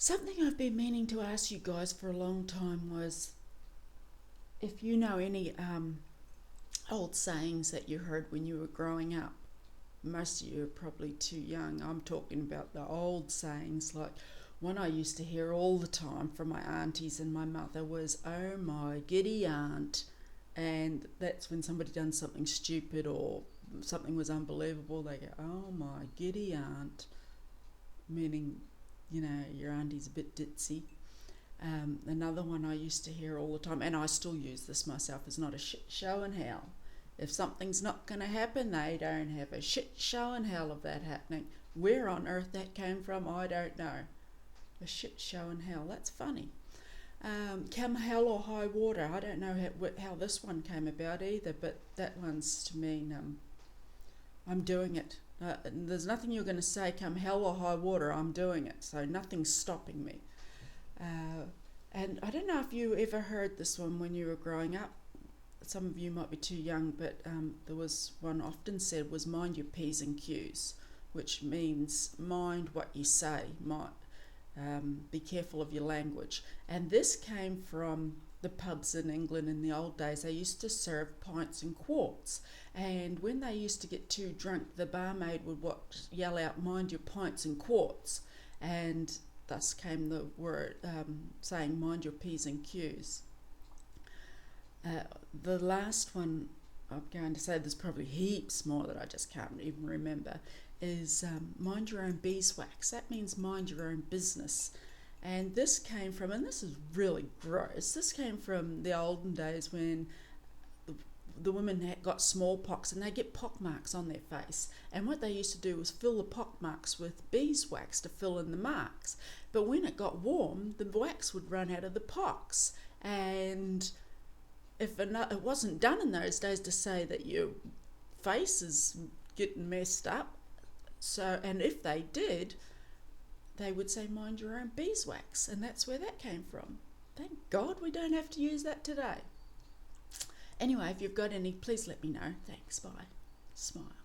Something I've been meaning to ask you guys for a long time was if you know any old sayings that you heard when you were growing up. Most of you are probably too young. I'm talking about the old sayings, like one I used to hear all the time from my aunties and my mother was, "Oh my giddy aunt." And that's when somebody done something stupid or something was unbelievable, they go, "Oh my giddy aunt," meaning, your auntie's a bit ditzy. Another one I used to hear all the time, and I still use this myself, is not a shit show in hell. If something's not going to happen, they don't have a shit show in hell of that happening. Where on earth that came from, I don't know. A shit show in hell, that's funny. Come hell or high water, I don't know how this one came about either, but that one's to mean I'm doing it. There's nothing you're going to say, come hell or high water, I'm doing it, so nothing's stopping me. And I don't know if you ever heard this one when you were growing up. Some of you might be too young, but there was one often said was mind your P's and Q's, which means mind what you say, be careful of your language. And this came from the pubs in England in the old days. They used to serve pints and quarts, and when they used to get too drunk, the barmaid would yell out, "Mind your pints and quarts," and thus came the word saying, "Mind your P's and Q's." The last one I'm going to say, there's probably heaps more that I just can't even remember, is mind your own beeswax. That means mind your own business. And this came from, and this is really gross, this came from the olden days when the women got smallpox and they get pock marks on their face. And what they used to do was fill the pock marks with beeswax to fill in the marks. But when it got warm, the wax would run out of the pocks. And it wasn't done in those days to say that your face is getting messed up. So, and if they did, they would say, "Mind your own beeswax," and that's where that came from. Thank God we don't have to use that today. Anyway, if you've got any, please let me know. Thanks, bye. Smile.